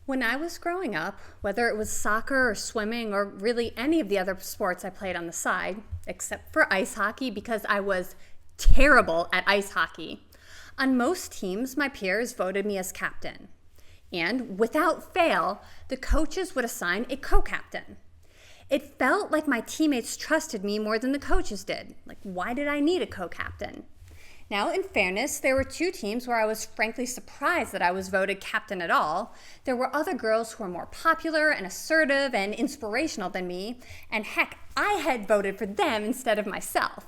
When I was growing up, whether it was soccer or swimming or really any of the other sports I played on the side, except for ice hockey because I was terrible at ice hockey, on most teams my peers voted me as captain. And without fail, the coaches would assign a co-captain. It felt like my teammates trusted me more than the coaches did. Like, why did I need a co-captain? Now, in fairness, there were two teams where I was frankly surprised that I was voted captain at all. There were other girls who were more popular and assertive and inspirational than me, and heck, I had voted for them instead of myself.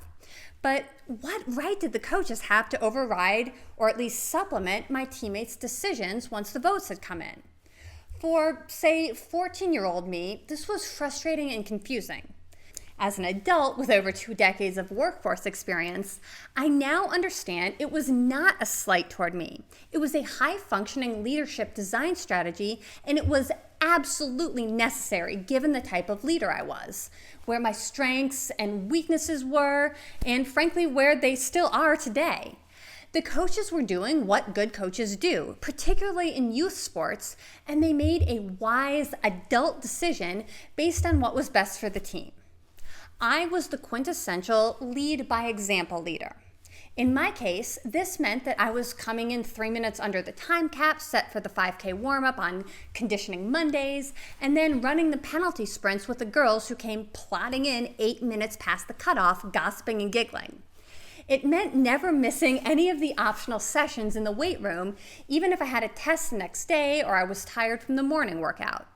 But what right did the coaches have to override or at least supplement my teammates' decisions once the votes had come in? For, say, 14-year-old me, this was frustrating and confusing. As an adult with over 2 decades of workforce experience, I now understand it was not a slight toward me. It was a high-functioning leadership design strategy, and it was absolutely necessary given the type of leader I was, where my strengths and weaknesses were, and frankly, where they still are today. The coaches were doing what good coaches do, particularly in youth sports, and they made a wise adult decision based on what was best for the team. I was the quintessential lead by example leader. In my case, this meant that I was coming in 3 minutes under the time cap set for the 5K warm-up on conditioning Mondays, and then running the penalty sprints with the girls who came plodding in 8 minutes past the cutoff, gossiping and giggling. It meant never missing any of the optional sessions in the weight room, even if I had a test the next day or I was tired from the morning workout.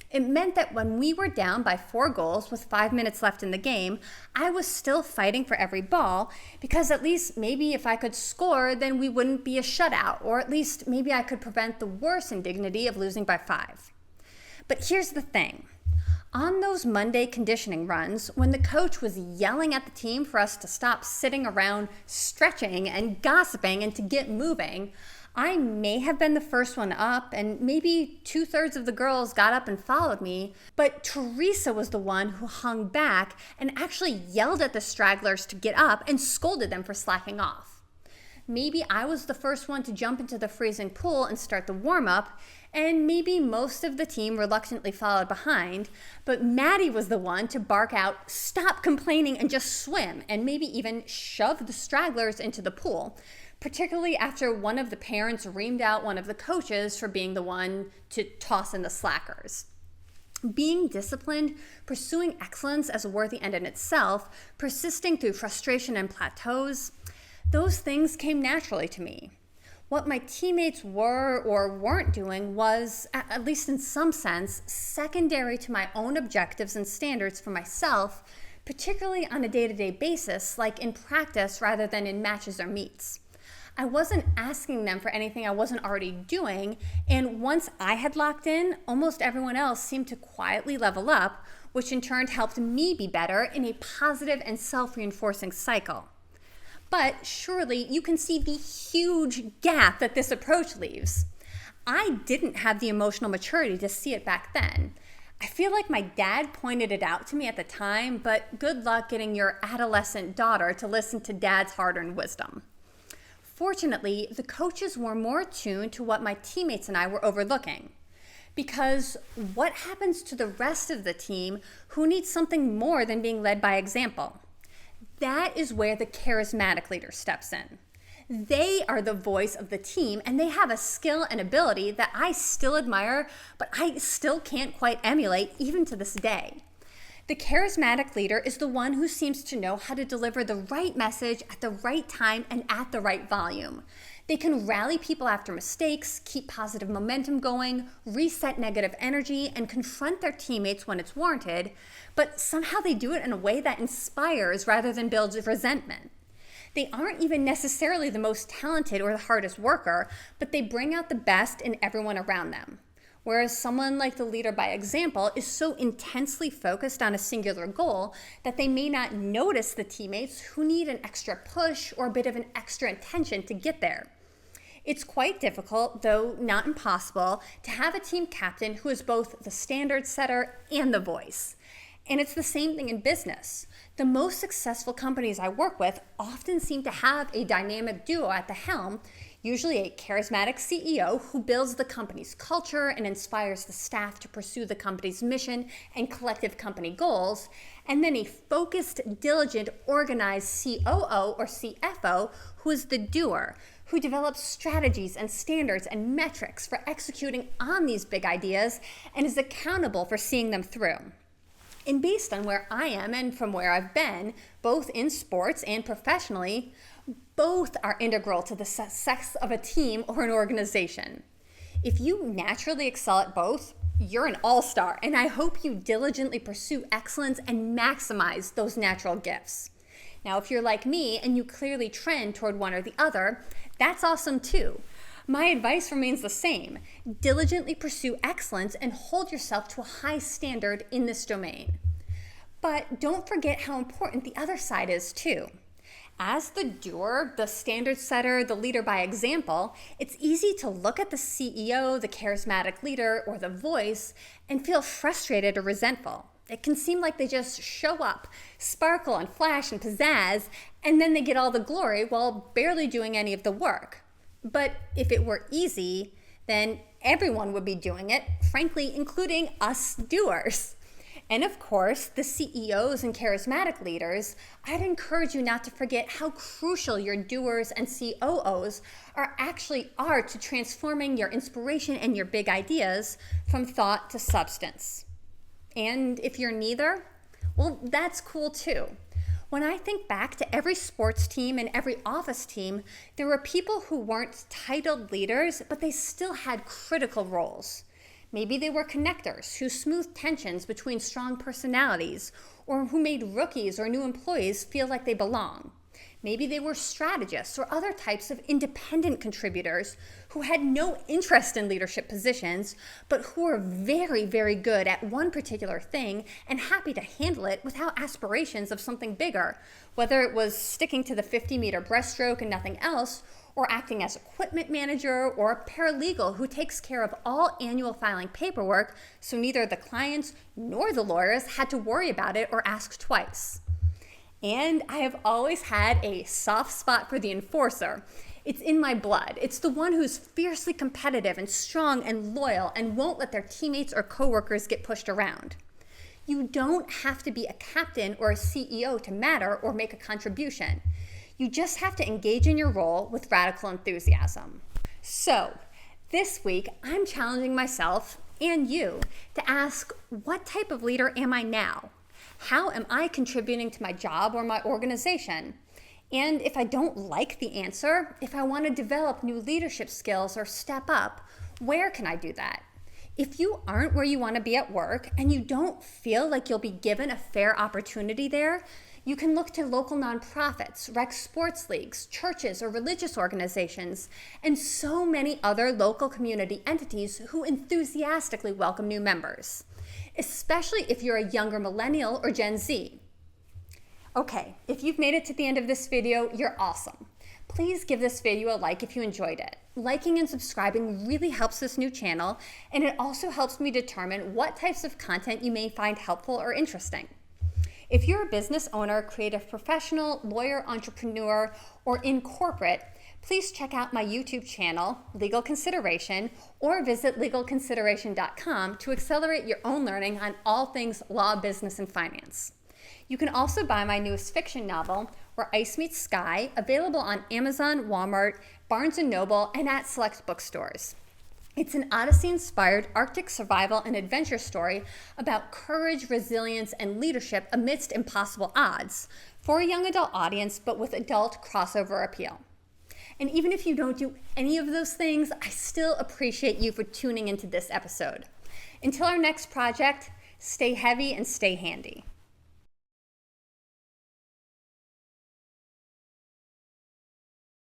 It meant that when we were down by 4 goals with 5 minutes left in the game, I was still fighting for every ball because at least maybe if I could score, then we wouldn't be a shutout, or at least maybe I could prevent the worse indignity of losing by 5. But here's the thing. On those Monday conditioning runs, when the coach was yelling at the team for us to stop sitting around stretching and gossiping and to get moving, I may have been the first one up, and maybe 2/3 of the girls got up and followed me, but Teresa was the one who hung back and actually yelled at the stragglers to get up and scolded them for slacking off. Maybe I was the first one to jump into the freezing pool and start the warm-up, and maybe most of the team reluctantly followed behind, but Maddie was the one to bark out, "Stop complaining and just swim," and maybe even shove the stragglers into the pool, particularly after one of the parents reamed out one of the coaches for being the one to toss in the slackers. Being disciplined, pursuing excellence as a worthy end in itself, persisting through frustration and plateaus, those things came naturally to me. What my teammates were or weren't doing was, at least in some sense, secondary to my own objectives and standards for myself, particularly on a day-to-day basis, like in practice rather than in matches or meets. I wasn't asking them for anything I wasn't already doing, and once I had locked in, almost everyone else seemed to quietly level up, which in turn helped me be better in a positive and self-reinforcing cycle. But surely you can see the huge gap that this approach leaves. I didn't have the emotional maturity to see it back then. I feel like my dad pointed it out to me at the time, but good luck getting your adolescent daughter to listen to dad's hard-earned wisdom. Fortunately, the coaches were more attuned to what my teammates and I were overlooking. Because what happens to the rest of the team who needs something more than being led by example? That is where the charismatic leader steps in. They are the voice of the team, and they have a skill and ability that I still admire, but I still can't quite emulate even to this day. The charismatic leader is the one who seems to know how to deliver the right message at the right time and at the right volume. They can rally people after mistakes, keep positive momentum going, reset negative energy, and confront their teammates when it's warranted, but somehow they do it in a way that inspires rather than builds resentment. They aren't even necessarily the most talented or the hardest worker, but they bring out the best in everyone around them. Whereas someone like the leader by example is so intensely focused on a singular goal that they may not notice the teammates who need an extra push or a bit of an extra attention to get there. It's quite difficult, though not impossible, to have a team captain who is both the standard setter and the voice. And it's the same thing in business. The most successful companies I work with often seem to have a dynamic duo at the helm, usually a charismatic CEO who builds the company's culture and inspires the staff to pursue the company's mission and collective company goals, and then a focused, diligent, organized COO or CFO who is the doer, who develops strategies and standards and metrics for executing on these big ideas and is accountable for seeing them through. And based on where I am and from where I've been, both in sports and professionally, both are integral to the success of a team or an organization. If you naturally excel at both, you're an all-star, and I hope you diligently pursue excellence and maximize those natural gifts. Now, if you're like me and you clearly trend toward one or the other, that's awesome too. My advice remains the same. Diligently pursue excellence and hold yourself to a high standard in this domain. But don't forget how important the other side is too. As the doer, the standard setter, the leader by example, it's easy to look at the CEO, the charismatic leader, or the voice and feel frustrated or resentful. It can seem like they just show up, sparkle and flash and pizzazz, and then they get all the glory while barely doing any of the work. But if it were easy, then everyone would be doing it, frankly, including us doers. And of course, the CEOs and charismatic leaders, I'd encourage you not to forget how crucial your doers and COOs are to transforming your inspiration and your big ideas from thought to substance. And if you're neither, well, that's cool too. When I think back to every sports team and every office team, there were people who weren't titled leaders, but they still had critical roles. Maybe they were connectors who smoothed tensions between strong personalities or who made rookies or new employees feel like they belong. Maybe they were strategists or other types of independent contributors who had no interest in leadership positions, but who were very, very good at one particular thing and happy to handle it without aspirations of something bigger, whether it was sticking to the 50-meter breaststroke and nothing else, or acting as equipment manager or a paralegal who takes care of all annual filing paperwork so neither the clients nor the lawyers had to worry about it or ask twice. And I have always had a soft spot for the enforcer. It's in my blood. It's the one who's fiercely competitive and strong and loyal and won't let their teammates or coworkers get pushed around. You don't have to be a captain or a CEO to matter or make a contribution. You just have to engage in your role with radical enthusiasm. So, this week, I'm challenging myself and you to ask, what type of leader am I now? How am I contributing to my job or my organization? And if I don't like the answer, if I want to develop new leadership skills or step up, where can I do that? If you aren't where you want to be at work and you don't feel like you'll be given a fair opportunity there, you can look to local nonprofits, rec sports leagues, churches, or religious organizations, and so many other local community entities who enthusiastically welcome new members, especially if you're a younger millennial or Gen Z. Okay, if you've made it to the end of this video, you're awesome. Please give this video a like if you enjoyed it. Liking and subscribing really helps this new channel, and it also helps me determine what types of content you may find helpful or interesting. If you're a business owner, creative professional, lawyer, entrepreneur, or in corporate, please check out my YouTube channel, Legal Consideration, or visit legalconsideration.com to accelerate your own learning on all things law, business, and finance. You can also buy my newest fiction novel, Where Ice Meets Sky, available on Amazon, Walmart, Barnes & Noble, and at select bookstores. It's an Odyssey-inspired Arctic survival and adventure story about courage, resilience, and leadership amidst impossible odds for a young adult audience, but with adult crossover appeal. And even if you don't do any of those things, I still appreciate you for tuning into this episode. Until our next project, stay heavy and stay handy.